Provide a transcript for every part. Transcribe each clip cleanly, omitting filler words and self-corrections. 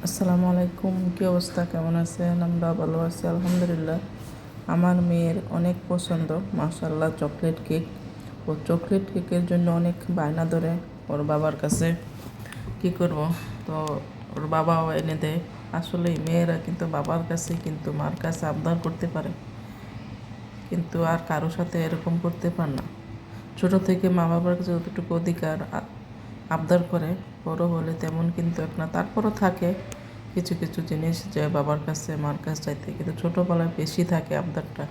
আসসালামু আলাইকুম, কী অবস্থা, কেমন আছেন? আমরা ভালো আছি আলহামদুলিল্লাহ। আমার মেয়ের অনেক পছন্দ মাশাআল্লাহ চকলেট কেক। ও চকলেট কেকের জন্য অনেক বায়না ধরে ওর বাবার কাছে। কি করব, তো ওর বাবাও এনে দেয়। আসলেই মেয়েরা কিন্তু বাবার কাছে কিন্তু মার কাছে আবদার করতে পারে, কিন্তু আর কারো সাথে এরকম করতে পারে না। ছোট থেকে মা বাবার কাছে যতটুকু অধিকার আবদার করে, বড় হলে তেমন কিন্তু না। তারপরও থাকে কিছু কিছু জিনিস যে বাবার কাছে মার কাছে চাইতে, কিন্তু ছোটোবেলায় বেশি থাকে আবদারটা।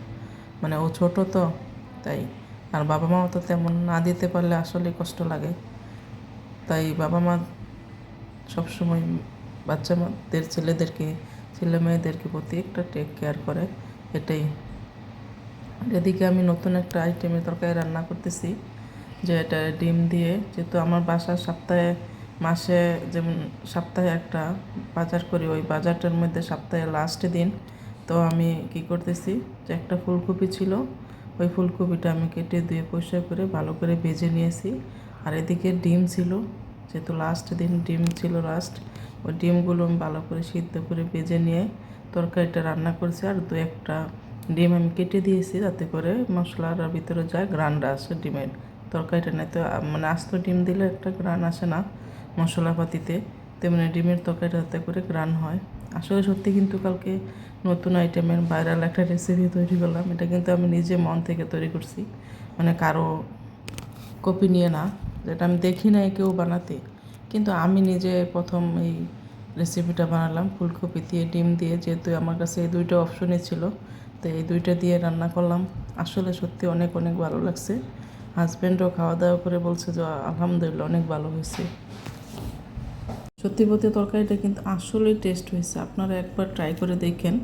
মানে ও ছোট তো, তাই। আর বাবা মাও তো তেমন না দিতে পারলে আসলে কষ্ট লাগে। তাই বাবা মা সবসময় বাচ্চাদের ছেলে মেয়েদেরকে প্রতি একটা টেক কেয়ার করে, এটাই। এদিকে আমি নতুন একটা আইটেমের তরকারি রান্না করতেছি, যে এটা ডিম দিয়ে। যেহেতু আমার বাসার মাসে যেমন সপ্তাহে একটা বাজার করি, ওই বাজারটার মধ্যে সপ্তাহে লাস্ট দিন। তো আমি কি করতেছি, যে একটা ফুলকপি ছিল, ওই ফুলকপিটা আমি কেটে দিয়ে পরিষ্কার করে ভালো করে ভেজে নিয়েছি। আর এদিকে ডিম ছিল, যেহেতু লাস্ট দিন ডিম ছিল লাস্ট, ওই ডিমগুলো আমি ভালো করে সিদ্ধ করে ভেজে নিয়ে তরকারিটা রান্না করেছি। আর দু একটা ডিম আমি কেটে দিয়েছি, যাতে করে মশলার ভিতরে যায়, গ্রানটা আসে ডিমের তরকারিটা। নেই তো মানে আস্ত ডিম দিলে একটা গ্রান আসে না মশলাপাতিতে, তেমনি ডিমের তরকারিটা যাতে করে গ্রান হয়। আসলে সত্যি কিন্তু কালকে নতুন আইটেমের ভাইরাল একটা রেসিপি তৈরি করলাম। এটা কিন্তু আমি নিজে মন থেকে তৈরি করছি, মানে কারো কপি নিয়ে না, যেটা আমি দেখি নাই কেউ বানাতে, কিন্তু আমি নিজে প্রথম এই রেসিপিটা বানালাম ফুলকপি দিয়ে ডিম দিয়ে। যেহেতু আমার কাছে এই দুইটা অপশনই ছিল, তো এই দুইটা দিয়ে রান্না করলাম। আসলে সত্যি অনেক অনেক ভালো লাগছে। হাজব্যান্ডও খাওয়া দাওয়া করে বলছে যে আলহামদুলিল্লাহ অনেক ভালো হয়েছে। সত্যি বলতে তরকারিটা কিন্তু আসলেই টেস্ট হয়েছে, আপনারা একবার ট্রাই করে দেখেন।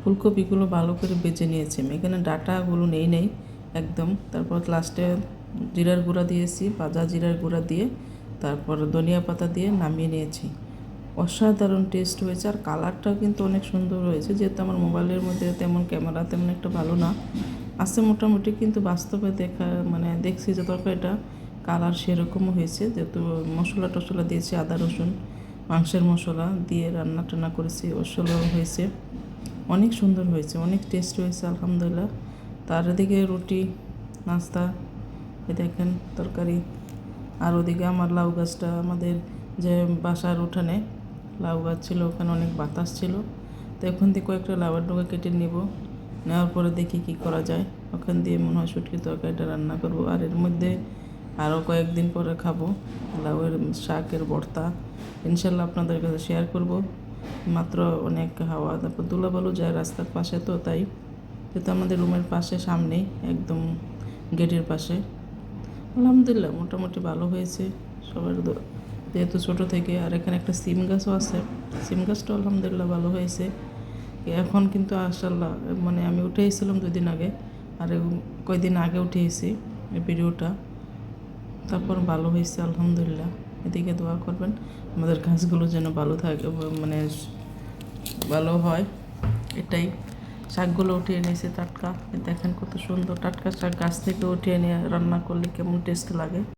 ফুলকপিগুলো ভালো করে বেজে নিয়েছি আমি, এখানে ডাটাগুলো নেই একদম। তারপর লাস্টে জিরার গুঁড়া দিয়েছি, ভাজা জিরার গুঁড়া দিয়ে তারপর ধনিয়া পাতা দিয়ে নামিয়ে নিয়েছি। অসাধারণ টেস্ট হয়েছে, আর কালারটাও কিন্তু অনেক সুন্দর হয়েছে। যেহেতু আমার মোবাইলের মধ্যে তেমন ক্যামেরা তেমন একটা ভালো না আছে মোটামুটি, কিন্তু বাস্তবে দেখছি যে তরকারিটা কালার সেরকমও হয়েছে। যেহেতু মশলা টশলা দিয়েছি, আদা রসুন মাংসের মশলা দিয়ে রান্না টান্না করেছি, ওসলও হয়েছে। অনেক সুন্দর হয়েছে, অনেক টেস্ট হয়েছে আলহামদুলিল্লাহ। তার এদিকে রুটি নাস্তা, এ দেখেন তরকারি। আর ওদিকে আমার লাউ গাছটা, আমাদের যে বাসার উঠানে লাউ গাছ ছিল, ওখানে অনেক বাতাস ছিল। তো ওখান থেকে কয়েকটা লাউয়ের ডগা কেটে নেওয়ার পরে দেখি কি করা যায়। ওখান দিয়ে মনে হয় শুটকি তরকারিটা রান্না করব। আর এর মধ্যে আরও কয়েকদিন পরে খাবো লাউয়ের শাকের ভর্তা, ইনশাল্লাহ আপনাদের কাছে শেয়ার করব। মাত্র অনেক হাওয়া, তারপর ধুলাবালু যায় রাস্তার পাশে, তো তাই। যেহেতু আমাদের রুমের পাশে, সামনেই একদম গেটের পাশে। আলহামদুলিল্লাহ মোটামুটি ভালো হয়েছে সবার যেহেতু ছোটো থেকে। আর এখানে একটা সিম গাছও আছে, সিম গাছটাও আলহামদুলিল্লাহ ভালো হয়েছে। এখন কিন্তু আশাল্লাহ আমি উঠে এসেছিলাম 2 দিন আগে, আর কয়দিন আগে উঠে এসেছি এই ভিডিওটা। তারপর ভালো হয়েছে আলহামদুলিল্লাহ। এদিকে দোয়া করবেন আমাদের গাছগুলো যেন ভালো থাকে, ভালো হয়, এটাই। শাকগুলো উঠিয়ে নিয়েছি টাটকা, দেখেন কত সুন্দর টাটকা শাক গাছ থেকে উঠিয়ে নিয়ে রান্না করলে কেমন টেস্ট লাগে।